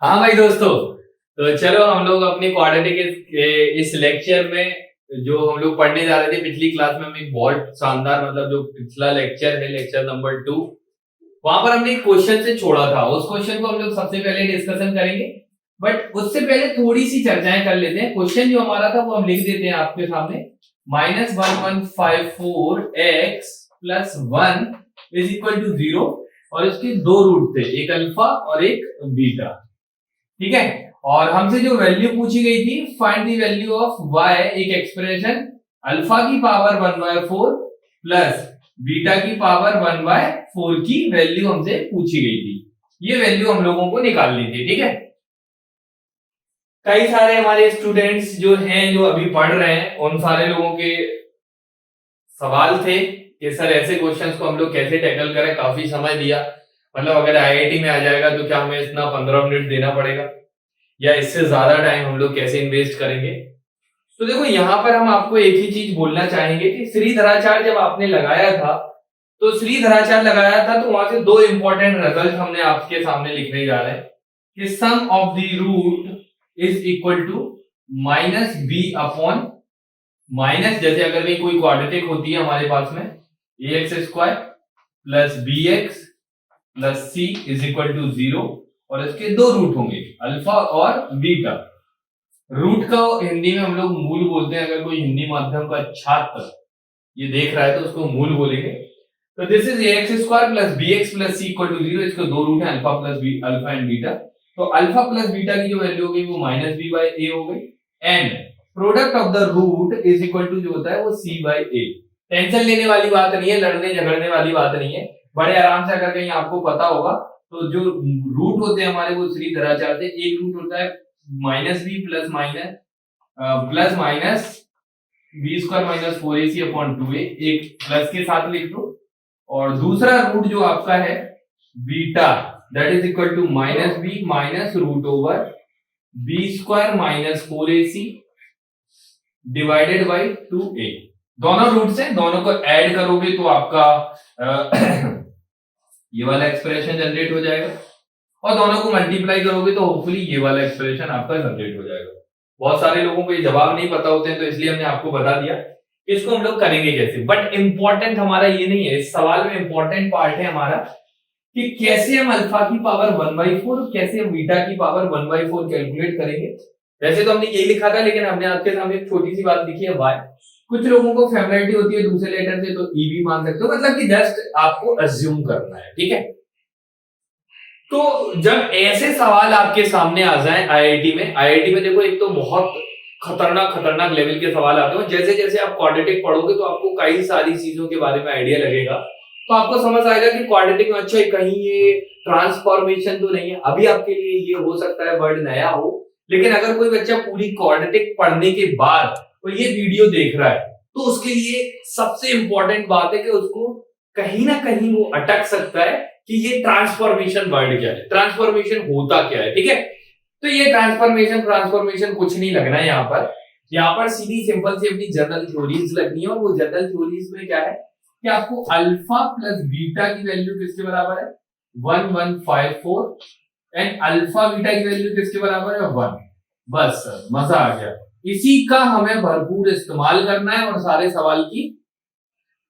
हाँ भाई दोस्तों, तो चलो हम लोग अपनी क्वाड्रेटिक इस लेक्चर में जो हम लोग पढ़ने जा रहे थे पिछली क्लास में, हम एक बहुत शानदार मतलब जो पिछला लेक्चर है लेक्चर नंबर 2, वहां पर हमने एक क्वेश्चन से छोड़ा था। उस क्वेश्चन को हम लोग सबसे पहले डिस्कशन करेंगे, बट उससे पहले थोड़ी सी चर्चाएं कर लेते हैं। क्वेश्चन जो हमारा था वो हम लिख देते हैं आपके सामने। -1154x plus 1 is equal to 0 और इसके दो रूट थे, एक अल्फा और एक बीटा। ठीक है, और हमसे जो वैल्यू पूछी गई थी, find the value of y, एक एक्सप्रेशन अल्फा की पावर 1/4 प्लस बीटा की पावर 1/4 की वैल्यू हमसे पूछी गई थी। ये वैल्यू हम लोगों को निकालनी थी। ठीक है, कई सारे हमारे स्टूडेंट्स जो हैं जो अभी पढ़ रहे हैं, उन सारे लोगों के सवाल थे कि सर ऐसे क्वेश्चंस को हम लोग कैसे टैकल करें। काफी समय दिया, मतलब अगर आईआईटी में आ जाएगा तो क्या हमें इतना 15 मिनट देना पड़ेगा या इससे ज्यादा टाइम हम लोग कैसे इन्वेस्ट करेंगे। तो देखो यहां पर हम आपको एक ही चीज बोलना चाहेंगे कि श्रीधराचार्य जब आपने लगाया था, तो श्रीधराचार्य लगाया था तो वहां से दो इंपॉर्टेंट रिजल्ट हमने आपके सामने लिखने जा रहे हैं कि sum of the root is equal to minus B upon minus, जैसे अगर भी कोई क्वाड्रेटिक होती है हमारे पास में, ax square plus bx plus c is equal to 0 और इसके दो रूट होंगे अल्फा और बीटा। रूट का हिंदी में हम लोग मूल बोलते हैं। अगर कोई हिंदी माध्यम का छात्र ये देख रहा है तो उसको मूल बोलेंगे। तो this is ax square plus bx plus c equal to 0। इसके दो रूट हैं alpha plus b, alpha and beta. तो अल्फा प्लस बीटा की जो वैल्यू होगी वो माइनस बी बाई ए हो गई and product of the root is equal to जो होता है वो सी बाई ए। टेंशन लेने वाली बात नहीं है, लड़ने झगड़ने वाली बात नहीं है, बड़े आराम से अगर कहीं आपको पता होगा तो जो रूट होते हैं हमारे वो श्रीधराचार्य से। एक रूट होता है minus b plus minus b square minus 4ac upon 2a, एक प्लस के साथ लिख दो। और दूसरा रूट जो आपका है beta, that is equal to minus b minus root over b square minus 4ac divided by 2a। दोनों रूट से दोनों को ऐड करोगे तो आपका ये वाला एक्सप्रेशन जनरेट हो जाएगा और दोनों को मल्टीप्लाई करोगे तो होपफुली ये वाला एक्सप्रेशन आपका जनरेट हो जाएगा। बहुत सारे लोगों को ये जवाब नहीं पता होते हैं, तो इसलिए हमने आपको बता दिया कि इसको हम लोग करेंगे कैसे। बट इंपॉर्टेंट हमारा ये नहीं है, इस सवाल में इंपॉर्टेंट पार्ट है हमारा कि कैसे हम अल्फा की पावर 1/4 और कैसे हम बीटा की पावर 1/4 कैलकुलेट करेंगे। वैसे तो हमने यही लिखा था, लेकिन हमने आपके सामने एक छोटी सी बात लिखी है y। कुछ लोगों को फेमिलियरिटी होती है दूसरे लेटर से, तो ई भी मान सकते हो, मतलब कि जस्ट आपको अज्यूम करना है। ठीक है, तो जब ऐसे सवाल आपके सामने आ जाए आईआईटी में देखो, एक तो बहुत खतरनाक लेवल के सवाल आते हैं। जैसे जैसे आप क्वाड्रेटिक पढ़ोगे तो आपको कई सारी चीजों के बारे में आइडिया लगेगा, तो आपको समझ आएगा कि क्वाड्रेटिक में अच्छा कहीं ये ट्रांसफॉर्मेशन तो नहीं है। अभी आपके लिए ये हो सकता है वर्ड नया हो, लेकिन अगर कोई बच्चा पूरी क्वाड्रेटिक पढ़ने के बाद तो ये वीडियो देख रहा है तो उसके लिए सबसे इंपॉर्टेंट बात है कि उसको कहीं ना कहीं वो अटक सकता है कि ये ट्रांसफॉर्मेशन वर्ड क्या है, ट्रांसफॉर्मेशन होता क्या है। ठीक है, तो ये ट्रांसफॉर्मेशन कुछ नहीं लगना है यहाँ पर सीधी सिंपल सी अपनी जनरल थ्योरीज लगनी है। और वो जनरल थ्योरीज में क्या है कि आपको अल्फा प्लस बीटा की वैल्यू किसके बराबर है 1154 एंड अल्फा बीटा की वैल्यू किसके बराबर है 1। बस सर मजा आ गया। इसी का हमें भरपूर इस्तेमाल करना है और सारे सवाल की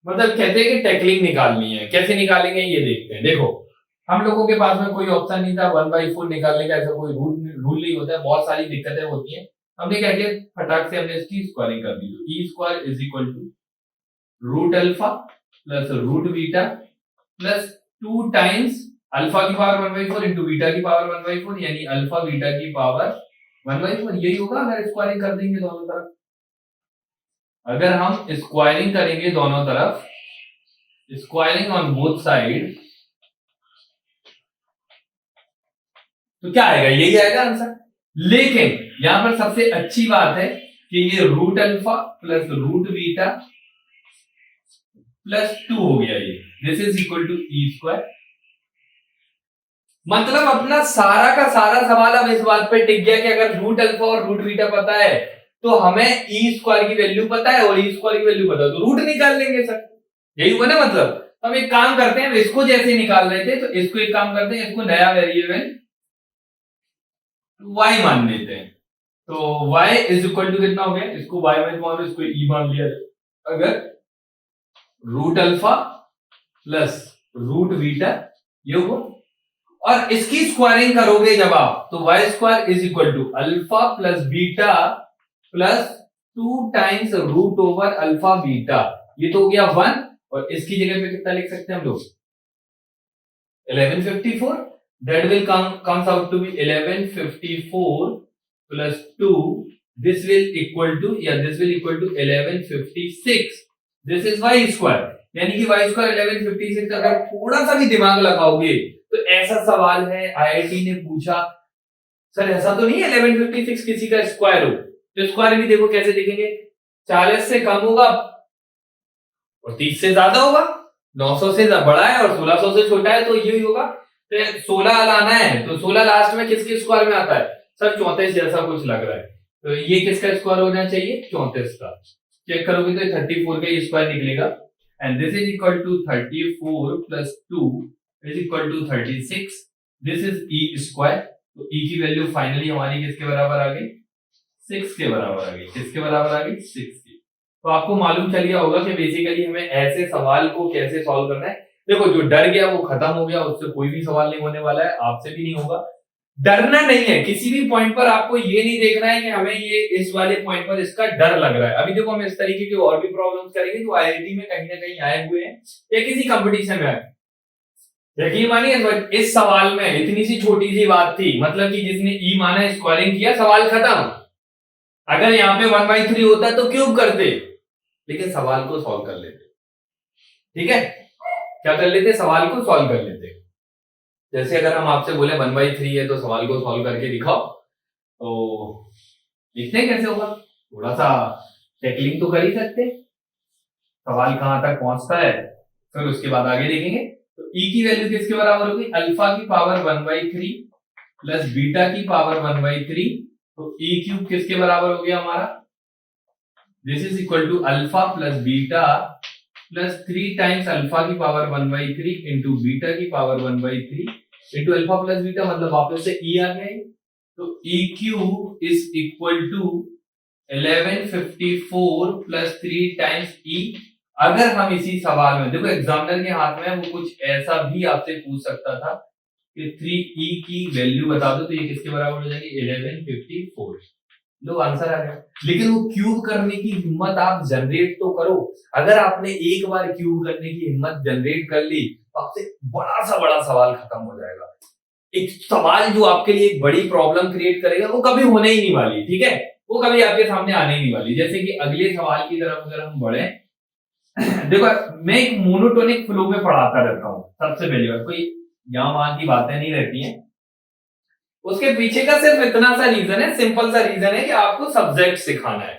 मतलब कहते हैं कि टैकलिंग निकालनी है। कैसे निकालेंगे ये देखते हैं। देखो हम लोगों के पास में कोई ऑप्शन नहीं था 1/4 निकालने का, ऐसा कोई रूल नहीं होता है, बहुत सारी दिक्कतें होती हैं। हमने क्या किया, फटाक से हमने इसकी स्क्वायरिंग कर दी। तो E square is equal to root alpha plus root beta plus 2 times alpha की पावर 1/4 इंटू बीटा की पावर 1/4, यानी अल्फा बीटा की पावर 1/4। यही होगा अगर स्क्वायरिंग कर देंगे दोनों तरफ। अगर हम स्क्वायरिंग करेंगे दोनों तरफ, स्क्वायरिंग ऑन बोथ साइड, तो क्या आएगा, यही आएगा आंसर। लेकिन यहां पर सबसे अच्छी बात है कि ये root alpha plus root beta plus 2 हो गया, ये this is equal to e square. मतलब अपना सारा का सारा सवाल अब इस बात पे टिक गया कि अगर रूट अल्फा और रूट बीटा पता है तो हमें ई स्क्वायर की वैल्यू पता है और ई स्क्वायर की वैल्यू पता है, तो रूट निकाल लेंगे सर। यही हुआ ना मतलब। हम एक काम करते हैं, इसको जैसे निकाल रहे थे तो इसको एक काम करते हैं, इसको नया वेरिएबल y मान लेते हैं। तो y इज इक्वल टू कितना हो गया, इसको y मत मान लो, इसको e मान लिया। अगर root alpha plus root beta ये हो, और इसकी स्क्वायरिंग करोगे जब आप, तो y square is equal to alpha plus beta plus 2 times root over alpha beta, ये तो हो गया 1, और इसकी जगह पे कितना लिख सकते हैं हम लोग 1154, that will comes out to be 1154 plus 2, this will equal to, या this will equal to 1156, this is Y square. यानी कि वाई स्क्वायर 1156। अगर थोड़ा सा भी दिमाग लगाओगे तो ऐसा सवाल है, आईआईटी ने पूछा, सर ऐसा तो नहीं है 1156 किसी का स्क्वायर हो, तो स्क्वायर भी देखो कैसे देखेंगे, 40 से कम होगा और 30 से ज्यादा होगा, 900 से बड़ा है और 1600 से छोटा है, तो यही होगा। तो 16 लाना है तो 16 लास्ट में किसके स्क्वायर में आता है, सर 34 जैसा कुछ लग रहा है, तो ये किसका स्क्वायर होना चाहिए 34 का। चेक करोगे तो 34 का स्क्वायर निकलेगा, and this is equal to 34 plus 2 is equal to 36, this is e square. तो ई की वैल्यू फाइनली हमारी किसके बराबर आ गई, 6 के बराबर आ गई। किसके बराबर आ गई, 6 की। तो आपको मालूम चल गया होगा कि बेसिकली हमें ऐसे सवाल को कैसे सॉल्व करना है। देखो जो डर गया वो खत्म हो गया, उससे कोई भी सवाल नहीं होने वाला है, आपसे भी नहीं होगा। डरना नहीं है किसी भी पॉइंट पर, आपको ये नहीं देखना है कि हमें ये इस वाले पॉइंट पर इसका डर लग रहा है। अभी देखो हम इस तरीके की और भी प्रॉब्लम्स करेंगे जो आईआईटी में कहीं ना कहीं आए हुए हैं या किसी कंपटीशन में आए। यकीन मानिए इस सवाल में इतनी सी छोटी सी बात थी, मतलब कि जिसने ई माना स्क्वायरिंग किया सवाल खत्म। अगर यहाँ पे 1/3 होता तो क्यूब करते, लेकिन सवाल को सॉल्व कर लेते। ठीक है, क्या कर लेते, सवाल को सॉल्व कर लेते। जैसे अगर हम आपसे बोले 1/3 है तो सवाल को सॉल्व करके दिखाओ, तो लिखते कैसे होगा, थोड़ा सा टेकलिंग तो कर ही सकते, सवाल कहां तक पहुंचता है फिर उसके बाद आगे देखेंगे। तो ई की वैल्यू किसके बराबर होगी, अल्फा की पावर 1/3 प्लस बीटा की पावर 1/3, तो ई क्यूब किसके बराबर हो गया हमारा, this is equal to alpha plus beta plus 3 times alpha की पावर 1/3 इंटू बीटा की power 1/3 into alpha plus beta, मतलब वापस से ई आ गया। तो E cube is equal to 1154 plus 3 times E. अगर हम इसी सवाल में देखो एग्जामिनर के हाथ में वो कुछ ऐसा भी आपसे पूछ सकता था कि 3e की वैल्यू बता दो, तो ये किसके बराबर हो जाएगी 1154, लो आंसर आ गया। लेकिन वो क्यूब करने की हिम्मत आप जनरेट तो करो। अगर आपने एक बार क्यूब करने की हिम्मत जनरेट कर ली तो आपसे बड़ा सा बड़ा सवाल खत्म हो जाएगा। एक सवाल जो आपके लिए एक बड़ी प्रॉब्लम क्रिएट करेगा वो कभी होने ही नहीं वाली, ठीक है, वो कभी आपके सामने आने ही नहीं वाली। जैसे कि अगले सवाल की तरफ अगर हम बढ़े, देखो मैं एक मोनोटोनिक फ्लो में पढ़ाता रहता हूँ। सबसे पहली बात, कोई यहाँ वहां की बातें नहीं रहती हैं, उसके पीछे का सिर्फ इतना सा रीजन है, सिंपल सा रीजन है कि आपको सब्जेक्ट सिखाना है,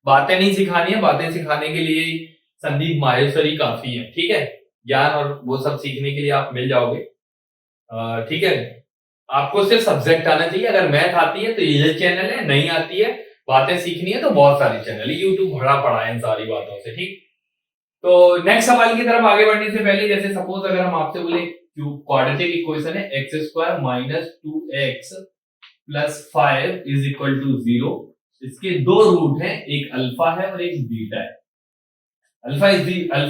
बातें नहीं सिखानी है। बातें सिखाने के लिए संदीप माहेश्वरी काफी है, ठीक है, ज्ञान और वो सब सीखने के लिए आप मिल जाओगे। ठीक है, आपको सिर्फ सब्जेक्ट आना चाहिए। अगर मैथ आती है तो ये चैनल है, नहीं आती है बातें सीखनी है तो बहुत सारे चैनल है, यूट्यूब भरा पड़ा है इन सारी बातों से। ठीक, तो नेक्स्ट सवाल की तरफ आगे बढ़ने से पहले, जैसे सपोज अगर हम आपसे बोले क्वाड्रेटिक इक्वेशन है x square minus 2x plus 5 is equal to 0, इसके दो रूट हैं, एक अल्फा है और एक बीटा है। Alpha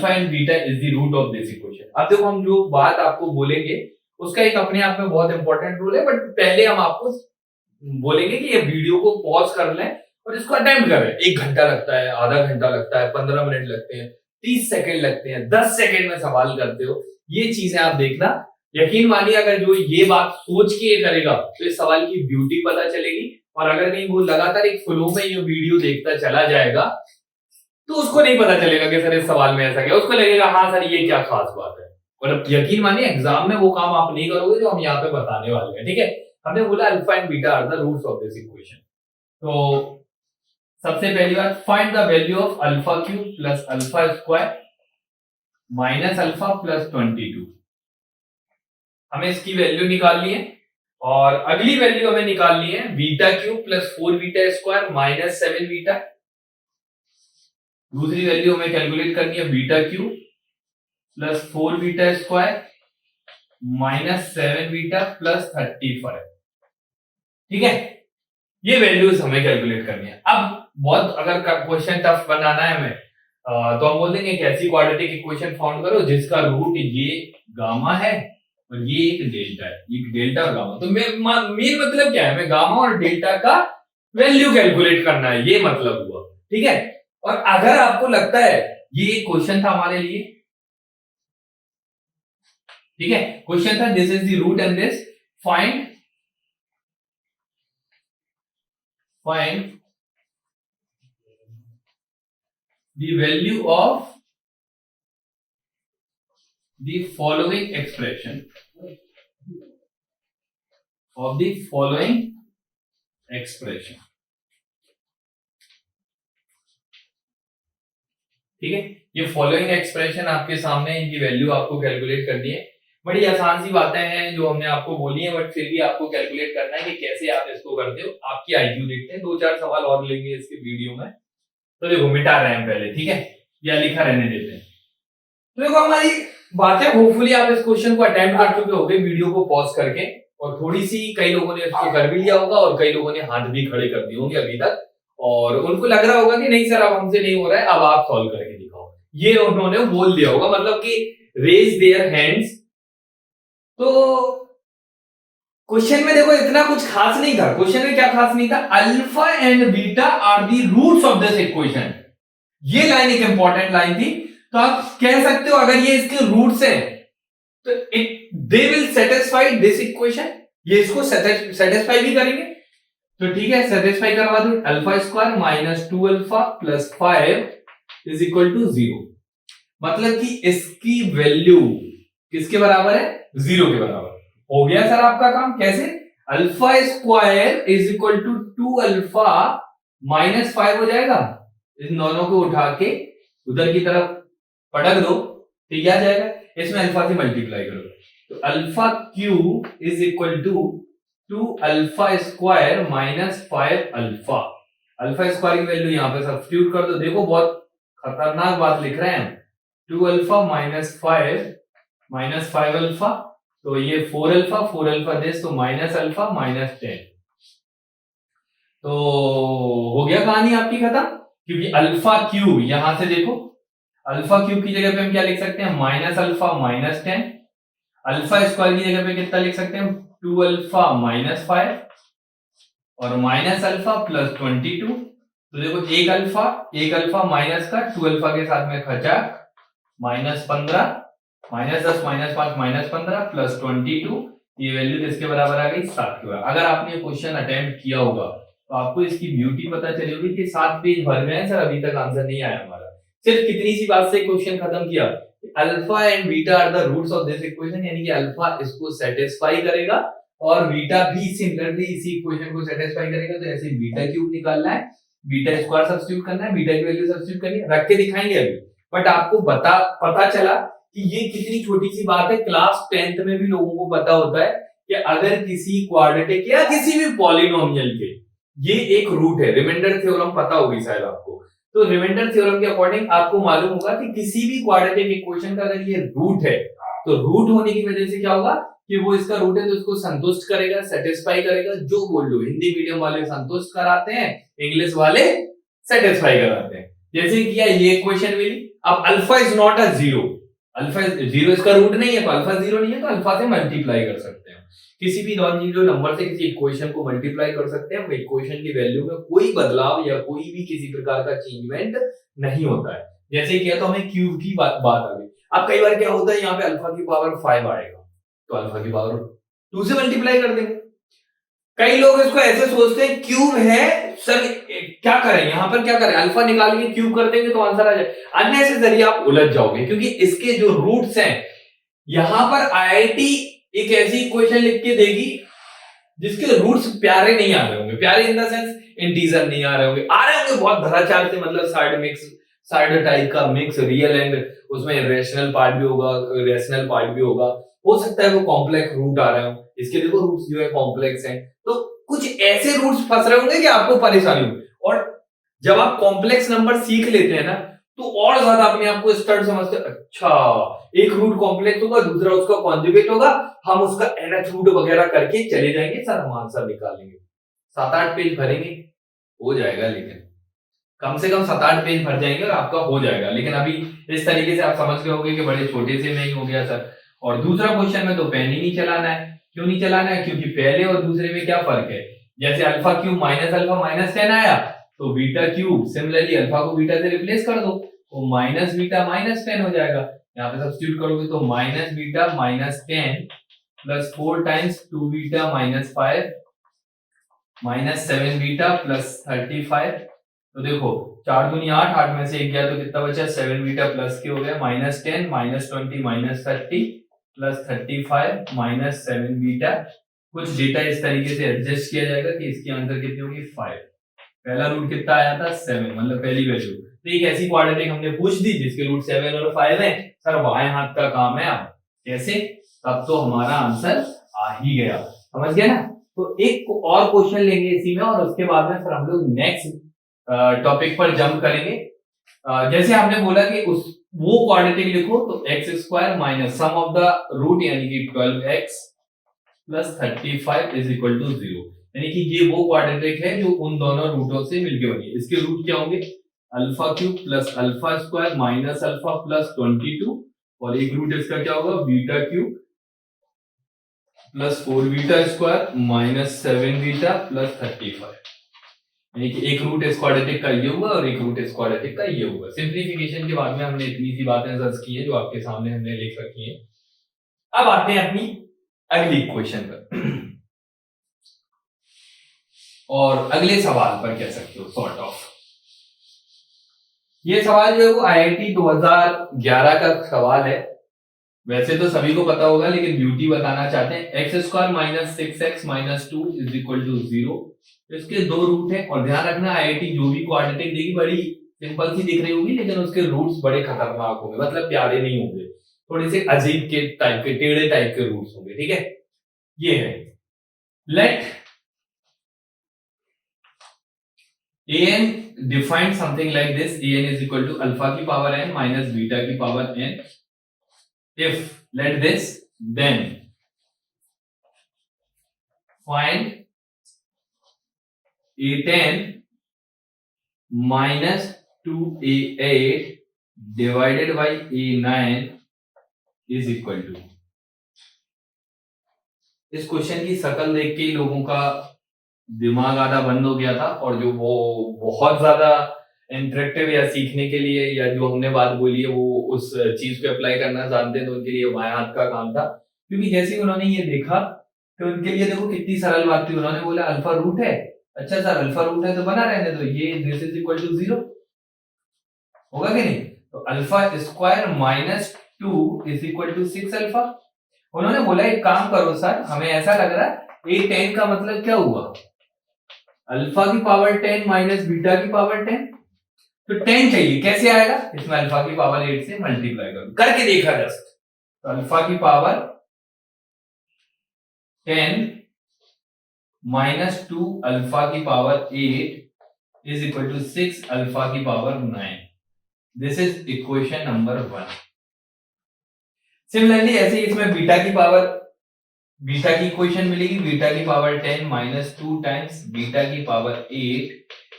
and beta is the root of this equation. अब देखो हम जो बात आपको बोलेंगे उसका एक अपने आप में बहुत इंपॉर्टेंट रूल है, बट पहले हम आपको बोलेंगे कि ये वीडियो को पॉज कर लें और इसको अटेम्प्ट करें। 1 घंटा लगता है, आधा घंटा लगता है, 15 मिनट लगते हैं, 30 सेकंड लगते हैं, 10 सेकंड में सवाल करते हो, ये चीजें आप देखना। यकीन मानिए अगर जो ये बात सोच के ये करेगा तो इस सवाल की ब्यूटी पता चलेगी। और अगर नहीं वो लगातार एक फ्लो में ये वीडियो देखता चला जाएगा तो उसको नहीं पता चलेगा कि सर इस सवाल में ऐसा क्या, उसको लगेगा हाँ सर ये क्या खास बात है। और यकीन मानिए एग्जाम में वो काम आप नहीं करोगे जो हम यहाँ पे बताने वाले हैं। ठीक है, हमने बोला alpha and beta are the roots of this equation. तो सबसे पहली बात, find the value of alpha cube plus alpha square minus alpha plus 22। हमें इसकी वैल्यू निकालनी है। और अगली वैल्यू हमें निकालनी है beta cube plus 4 beta square minus 7 beta. दूसरी वैल्यू हमें कैलकुलेट करनी है beta cube plus 4 beta square minus 7 beta plus 35। ठीक है, ये वैल्यूज हमें कैलकुलेट करनी है। अब बहुत अगर क्वेश्चन टफ बनाना है हमें तो हम बोल देंगे एक ऐसी क्वाड्रेटिक इक्वेशन फाउंड करो जिसका रूट ये गामा है और ये एक डेल्टा है, एक डेल्टा और गामा। तो मेन मतलब क्या है, हमें गामा और डेल्टा का वैल्यू कैलकुलेट करना है, ये मतलब हुआ। ठीक है, और अगर आपको लगता है ये एक क्वेश्चन था हमारे लिए, ठीक है, क्वेश्चन था this is the root and this find the value of the following expression ठीक है, ये फॉलोइंग एक्सप्रेशन आपके सामने, इनकी वैल्यू आपको कैलकुलेट करनी है। बड़ी आसान सी बातें हैं जो हमने आपको बोली है, बट फिर भी आपको कैलकुलेट करना है कि कैसे आप इसको करते हो। आपकी आईक्यू देखते हैं, 2-4 सवाल और लेंगे इसके वीडियो में। तो देखो मिटा रहे हैं पहले, ठीक है, या लिखा रहने देते हैं। तो देखो हमारी बात है, होपफुली आप इस क्वेश्चन को अटेम्प्ट कर चुके होंगे वीडियो को पॉज करके, और थोड़ी सी कई लोगों ने इसको कर भी लिया होगा और कई लोगों ने हाथ भी खड़े कर दिए होंगे अभी तक, और उनको लग रहा होगा कि नहीं सर अब हमसे नहीं हो रहा है, अब आप सॉल्व करके दिखाओ, ये उन्होंने बोल दिया होगा, मतलब कि रेज देयर हैंड्स। तो क्वेश्चन में देखो इतना कुछ खास नहीं था। क्वेश्चन में क्या खास नहीं था, alpha and beta are the roots of this equation, ये लाइन एक इंपॉर्टेंट लाइन थी। तो आप कह सकते हो अगर ये इसके रूट्स हैं तो they will satisfy this equation, ये इसको सेटिस्फाई भी करेंगे। तो ठीक है, सेटिस्फाई करवा दो, alpha square minus 2 alpha plus 5 is equal to 0, मतलब कि इसकी वैल्यू किसके बराबर है, 0 के बराबर। हो गया सर आपका काम, कैसे, alpha square is equal to 2 alpha minus 5 हो जाएगा, इन दोनों को उठा के उधर की तरफ पटक दो, ठीक आ जाएगा, इसमें अल्फा से मल्टीप्लाई करो, तो alpha cube is equal to 2 alpha square minus 5 alpha. Alpha square की वैल्यू यहां पे सब्स्टिट्यूट कर दो, देखो बहुत खतरनाक बात लिख रहे हैं, 2 अल्फा माइनस 5 अल्फा, तो ये 4 अल्फा दिस, तो माइनस अल्फा माइनस 10। तो हो गया कहानी आपकी खत्म, क्योंकि अल्फा क्यूब यहां से देखो, अल्फा क्यूब की जगह पे हम क्या लिख सकते हैं, minus alpha minus 10, alpha square की जगह पे कितना लिख सकते हैं, 2 अल्फा माइनस 5 और माइनस अल्फा प्लस 22। तो देखो एक अल्फा माइनस का 2 अल्फा के साथ में खचा, minus 15, minus 10 minus 5 minus 15 plus 22, ये वैल्यू किसके बराबर आ गई, 7 के बराबर। अगर आपने क्वेश्चन अटेम्प्ट किया होगा तो आपको इसकी ब्यूटी पता चली होगी कि 7 पेज भर गए हैं सर, अभी तक आंसर नहीं आया हमारा। सिर्फ कितनी सी बात से क्वेश्चन खत्म किया, alpha and beta are the roots of this equation, यानी कि अल्फा इसको सेटिस्फाई करेगा और बीटा भी सिमिलरली इसी इक्वेशन को सेटिस्फाई करेगा। तो ऐसे बीटा क्यूब निकालना है, बीटा स्क्वायर सब्स्टिट्यूट करना है, बीटा की वैल्यू सब्स्टिट्यूट करनी है, रख के दिखाएंगे अभी। बट आपको पता चला कि ये कितनी छोटी सी बात है, क्लास 10th में भी लोगों को पता होता है कि अगर किसी क्वाड्रेटिक या किसी भी पॉलिनोमियल के ये एक रूट है, रिमाइंडर थ्योरम पता होगी शायद आपको, तो रिमाइंडर थ्योरम के अकॉर्डिंग आपको मालूम होगा कि किसी भी क्वाड्रेटिक इक्वेशन का अगर ये रूट है तो रूट होने की वजह से क्या होगा कि वो इसका रूट है तो इसको संतुष्ट करेगा, सेटिस्फाई करेगा। जो बोल लो, हिंदी मीडियम वाले संतुष्ट कराते हैं, इंग्लिश वाले सेटिस्फाई कराते हैं। जैसे किया ये इक्वेशन मिली, अब alpha is not a zero, alpha 0 इसका रूट नहीं है, तो अल्फा 0 नहीं है, तो अल्फा से मल्टीप्लाई कर सकते हैं, किसी भी नॉन जीरो नंबर से किसी इक्वेशन को मल्टीप्लाई कर सकते हैं। इक्वेशन की वैल्यू में कोई बदलाव या कोई भी किसी प्रकार का चेंजमेंट नहीं होता है। जैसे किया तो हमें क्यूब की बात आ गई। अब कई बार क्या होता है, यहाँ पे अल्फा की पावर 5 आएगा तो अल्फा की पावर 2 से मल्टीप्लाई कर देंगे। कई लोग इसको ऐसे सोचते हैं क्यूब है सर, क्या करें यहाँ पर, क्या करें, अल्फा निकाल के क्यूब कर देंगे तो आंसर आ जाए। अननेसेसरी आप उलझ जाओगे, क्योंकि इसके जो रूट्स हैं, यहां पर आईआईटी एक ऐसी इक्वेशन लिख के देगी जिसके रूट्स प्यारे नहीं आ रहे होंगे, प्यारे इन द सेंस इंटीजर नहीं आ रहे होंगे, आ रहे होंगे बहुत धराचार से, मतलब साइड टाइप का मिक्स, रियल एंड उसमें रेशनल पार्ट भी होगा, रेशनल पार्ट भी होगा, हो सकता है वो कॉम्प्लेक्स रूट आ रहे हो, इसके देखो रूट्स जो है कॉम्प्लेक्स हैं, तो कुछ ऐसे रूट्स फंस रहे होंगे कि आपको परेशानी होगी। और जब आप कॉम्प्लेक्स नंबर सीख लेते हैं ना तो और ज्यादा अपने आप को स्टड समझते, अच्छा एक रूट कॉम्प्लेक्स होगा, दूसरा उसका कॉन्जुगेट होगा, हम उसका nth रूट वगैरह करके चले जाएंगे सर, हम आंसर निकालेंगे। 7-8 पेज भरेंगे, हो जाएगा, लेकिन कम से कम 7-8 पेज भर जाएंगे और आपका हो जाएगा। लेकिन अभी इस तरीके से आप समझ गए होंगे कि बड़े छोटे से में ही हो गया सर। और दूसरा क्वेश्चन में तो पेन ही नहीं चलाना है। क्यों नहीं चलाना है? क्योंकि पहले और दूसरे में क्या फर्क है? जैसे alpha cube minus alpha minus 10 आया, तो बीटा क्यूब सिमिलरली अल्फा को बीटा से रिप्लेस कर दो, तो माइनस बीटा माइनस 10 हो जाएगा। यहाँ पे सब्स्टिट्यूट करोगे तो minus beta minus 10 plus 4 times 2 beta minus 5 minus 7 beta plus 35। तो देखो 4 दूनी 8, 8 में से 1 गया तो कितना बचा? 7 बीटा प्लस के हो गया minus 10 minus 20 minus 30 plus 35 minus 7 beta. कुछ डेटा इस तरीके से एडजस्ट किया जाएगा कि इसकी आंसर कितनी होगी? 5। पहला रूट कितना आया था? 7, मतलब पहली वैल्यू। तो एक ऐसी क्वाड्रेटिक हमने पूछ दी जिसके रूट 7 और 5 है। सर बाएं हाथ का काम है। अब कैसे? तब तो हमारा आंसर आ ही गया। समझ गए ना? तो एक और क्वेश्चन लेंगे इसी में, और उसके बाद में फिर हम लोग नेक्स्ट टॉपिक पर जंप करेंगे। जैसे आपने बोला कि उस वो क्वाड्रेटिक लिखो, तो x square minus sum of the root यानी कि 12x plus 35 is equal to 0। यानी कि ये वो क्वाड्रेटिक है जो उन दोनों रूटों से मिलके बनी है। इसके रूट क्या होंगे? Alpha cube plus alpha square minus alpha plus 22, और एक रूट इसका क्या होगा? Beta cube plus 4 beta square minus 7 beta plus 35। यानी कि एक रूट स्क्वाड्रेटिक का ये हुआ और एक रूट स्क्वाड्रेटिक का ये हुआ। सिंप्लीफिकेशन के बाद में हमने इतनी सी बातें दर्ज की है जो आपके सामने हमने लिख रखी है। अब आते हैं अपनी अगली क्वेश्चन पर और अगले सवाल पर कह सकते हो सॉर्ट ऑफ। ये सवाल जो है वो आईआईटी 2011 का सवाल है। वैसे तो सभी को पता होगा, लेकिन ब्यूटी बताना चाहते हैं। X square minus 6x minus 2 is equal to 0। इसके दो रूट हैं, और ध्यान रखना आईआईटी जो भी क्वाड्रेटिक देगी बड़ी सिंपल सी दिख रही होगी, लेकिन उसके रूट्स बड़े खतरनाक होंगे, मतलब प्यारे नहीं होंगे, थोड़े से अजीब के टाइप के, टेढ़े टाइप के रूट्स होंगे। ठीक है, ये है late an defined something like this: an is equal to alpha की पावर n minus beta की power n. If let this, then find a10 minus 2a8 divided by a9 is equal to। इस question की शक्ल देख के ही लोगों का दिमाग आधा बंद हो गया था, और जो वो बहुत ज्यादा इंटरेक्टिव या सीखने के लिए या जो हमने बात बोली है वो उस चीज को अप्लाई करना जानते हैं, तो उनके लिए बाएं हाथ का काम था। क्योंकि जैसे ही उन्होंने ये देखा तो उनके लिए देखो कितनी सरल बात थी। उन्होंने बोला अल्फा रूट है, अच्छा सर अल्फा रूट है तो बना रहने दो, ये दिस इज इक्वल टू 0 होगा कि नहीं? तो alpha square minus 2 is equal to 6 alpha. उन्होंने बोला एक काम करो सर, हमें ऐसा लग रहा है a10 का मतलब क्या हुआ? अल्फा की पावर 10 माइनस बीटा की पावर 10। तो 10 चाहिए, कैसे आएगा? इसमें अल्फा की पावर 8 से मल्टीप्लाई करो, करके देखा जस्ट। तो अल्फा की पावर 10 माइनस 2 अल्फा की power 8 is equal to 6 alpha की power 9। This is equation number 1। Similarly ऐसे ही इसमें बीटा की इक्वेशन मिलेगी। बीटा की पावर 10 माइनस 2 टाइम्स बीटा की power 8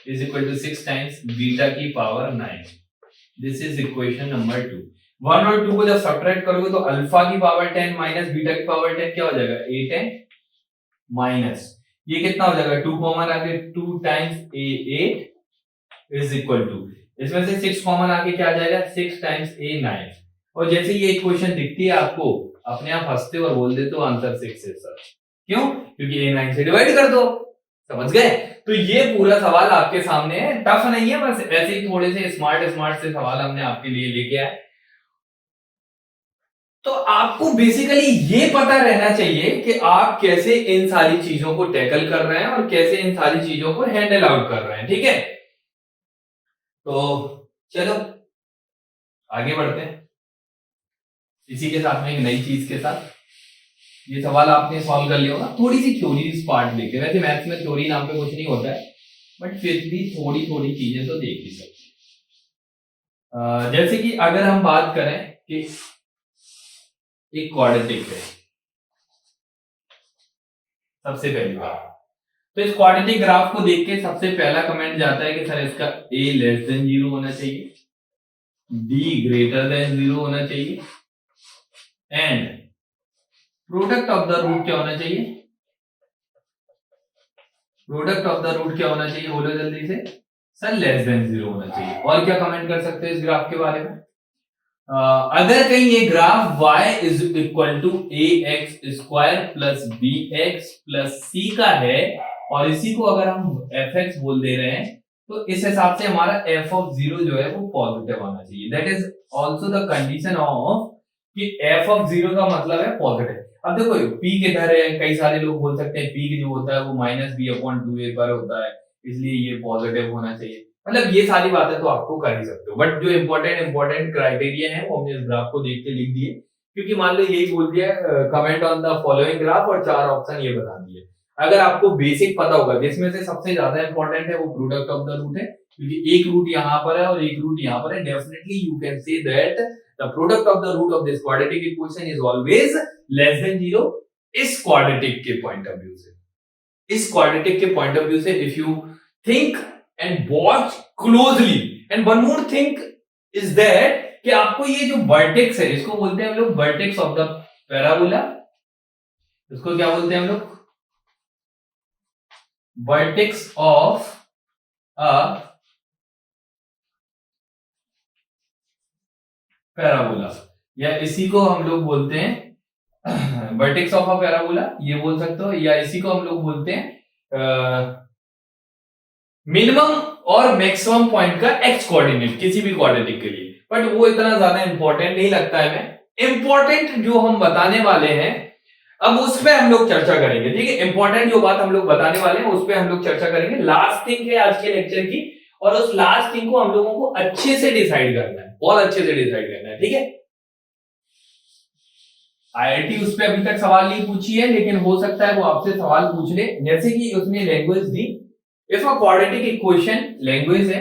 is equal to 6 times beta की power 9। This is equation number 2। 1 और 2 को जब सब्ट्रैक्ट करोगे तो अल्फा की पावर 10 माइनस बीटा की पावर 10 क्या हो जाएगा? a10 माइनस ये कितना हो जाएगा? 2 कॉमन आके 2 times a8 is equal to, इसमें से 6 कॉमन आके क्या आ जाएगा? 6 टाइम्स a9। और जैसे ये इक्वेशन दिखती है आपको, अपने आप हंसते और बोल देते हो आंसर 6 है सर। क्यों? क्योंकि a9 से डिवाइड कर दो। समझ गए? तो ये पूरा सवाल आपके सामने है, टफ नहीं है, बस ऐसे ही थोड़े से स्मार्ट से सवाल हमने आपके लिए लेके आए। तो आपको बेसिकली ये पता रहना चाहिए कि आप कैसे इन सारी चीजों को टैकल कर रहे हैं और कैसे इन सारी चीजों को हैंडल आउट कर रहे हैं। ठीक है, तो चलो आगे बढ़ते हैं इसी के साथ में एक नई चीज के साथ। ये सवाल आपने सॉल्व कर लिया होगा, थोड़ी सी थ्योरी पार्ट लेके। वैसे मैथ्स में थ्योरी नाम पे कुछ नहीं होता है, बट फिर भी थोड़ी थोड़ी चीजें तो देख ही सकते हैं। जैसे कि अगर हम बात करें कि एक क्वाड्रेटिक है, सबसे पहली बात तो इस क्वाड्रेटिक ग्राफ को देख के सबसे पहला कमेंट जाता है कि सर इसका a लेस देन 0 होना चाहिए, b ग्रेटर देन 0 होना चाहिए and product of the root क्या होना चाहिए, प्रोडक्ट ऑफ द रूट क्या होना चाहिए, बोलो जल्दी से, सर लेस देन 0 होना चाहिए। और क्या कमेंट कर सकते हैं इस ग्राफ के बारे में, अगर कहीं ये graph y is equal to A X square plus B X plus C का है और इसी को अगर हम एफ एक्स बोल दे रहे हैं तो इस हिसाब से हमारा एफ ऑफ 0 जो है वो पॉजिटिव आना चाहिए। That is also the condition of कि एफ ऑफ 0 का मतलब है पॉजिटिव। अब देखो p किधर है, कई सारे लोग बोल सकते हैं p जो होता है वो माइनस बी अपॉन 2a पर होता है इसलिए ये पॉजिटिव होना चाहिए। मतलब ये सारी बातें तो आपको कर ही सकते हो, बट जो इंपॉर्टेंट क्राइटेरिया है वो हमने इस ग्राफ को देख के लिख दिए, क्योंकि मान लो यही बोल दिया comment on the following graph और 4 ऑप्शन ये बता दिए। अगर आपको बेसिक पता होगा जिसमें से सबसे ज्यादा इंपॉर्टेंट है वो प्रोडक्ट ऑफ द रूट है, क्योंकि एक रूट यहाँ पर है और एक रूट यहाँ पर है, definitely you can say that the product of the root of this quadratic equation is always less than 0 इस क्वाड्रेटिक के पॉइंट ऑफ व्यू से। इस क्वाड्रेटिक के पॉइंट ऑफ व्यू से if you think and watch closely and one more thing is that कि आपको ये जो वर्टेक्स है इसको बोलते हैं हम लोग वर्टेक्स ऑफ द पैराबोला, इसको क्या बोलते हैं हम लोग, वर्टेक्स ऑफ अ पैराबोला, या इसी को हम लोग बोलते हैं वर्टेक्स ऑफ अ पैराबोला ये बोल सकते हो, या इसी को हम लोग बोलते हैं मिनिमम और मैक्सिमम पॉइंट का एक्स कोऑर्डिनेट किसी भी क्वाड्रेटिक के लिए। बट वो इतना ज्यादा इंपॉर्टेंट नहीं लगता है हमें। इंपॉर्टेंट जो हम बताने वाले हैं अब उस पर हम लोग चर्चा करेंगे, ठीक है। इंपॉर्टेंट जो बात हम लोग बताने वाले हैं उस पर हम लोग चर्चा करेंगे। लास्ट थिंग है आज के लेक्चर की और उस लास्ट थिंग को हम लोगों को अच्छे से डिसाइड करना है, बहुत अच्छे से डिसाइड करना है, ठीक है। आईआईटी उस पर अभी तक सवाल नहीं पूछी है, लेकिन हो सकता है वो आपसे सवाल पूछ ले, जैसे कि उसने लैंग्वेज दी। If a quadratic equation, language है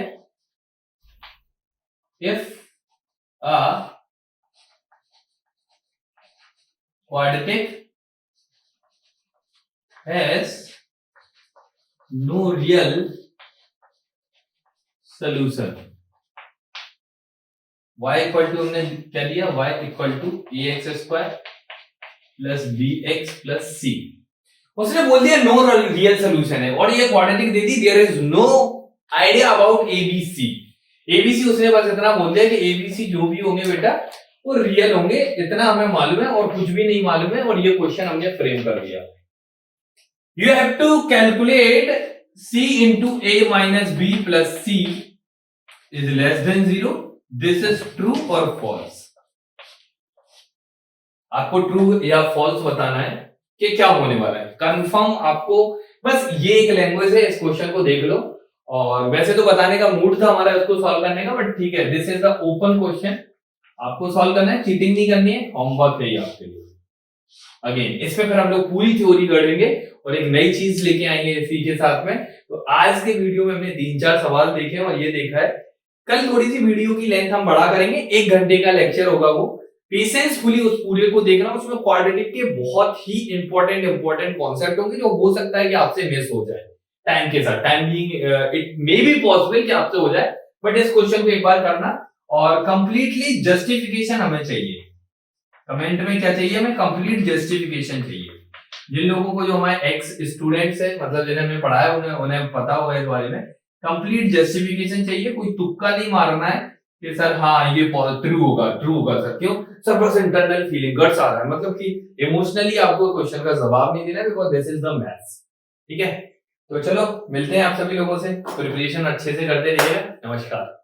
if a quadratic has no real solution, y equal to हमने क्या लिया, y equal to A X square plus B X plus C. उसने बोल दिया नो रियल सोल्यूशन है और ये क्वाड्रेटिक दे दी there is no idea about ABC. ABC उसने बस इतना बोल दिया कि एबीसी जो भी होंगे बेटा वो रियल होंगे, इतना हमें मालूम है और कुछ भी नहीं मालूम है, और ये क्वेश्चन हमने फ्रेम कर दिया। You have to calculate c into a minus b plus c is less than 0. This is true or false. आपको ट्रू या फॉल्स बताना है कि क्या होने वाला है। कंफर्म आपको बस ये एक लैंग्वेज है, इस क्वेश्चन को देख लो। और वैसे तो बताने का मूड था हमारा इसको सॉल्व करने का, बट ठीक है, this is the open question, आपको सॉल्व करना है, चीटिंग नहीं करनी है, होमवर्क है ये आपके लिए। अगेन इस पे फिर हम लोग पूरी थ्योरी करेंगे और एक नई चीज लेके आएंगे इसी के साथ में। तो आज के वीडियो में हमने 3-4 सवाल देखे और ये देखा है। कल थोड़ी सी वीडियो की लेंथ हम बढ़ा करेंगे, 1 घंटे का लेक्चर होगा वो, पेशेंसफुली उस पूरे को देखना। उसमें क्वाड्रेटिक के बहुत ही इंपॉर्टेंट कॉन्सेप्ट होंगे जो हो सकता है कि आपसे मिस हो जाए टाइम के साथ। Time being it may be possible कि आपसे हो जाए, बट इस क्वेश्चन को एक बार करना और कंप्लीटली जस्टिफिकेशन हमें चाहिए। कमेंट में क्या चाहिए हमें, कंप्लीट जस्टिफिकेशन चाहिए। जिन लोगों को जो हमारे एक्स स्टूडेंट्स है, मतलब जिन्हें हमने पढ़ाया उन्हें पता होगा इस बारे में, कंप्लीट जस्टिफिकेशन चाहिए। कोई तुक्का नहीं मारना है कि सर हाँ ये ट्रू होगा सर। क्यों सर, बस इंटरनल फीलिंग गट्स आ रहा है, मतलब कि इमोशनली आपको क्वेश्चन का जवाब नहीं देना, because this is the maths, ठीक है। तो चलो मिलते हैं आप सभी लोगों से, प्रिपरेशन अच्छे से करते रहिएगा। नमस्कार।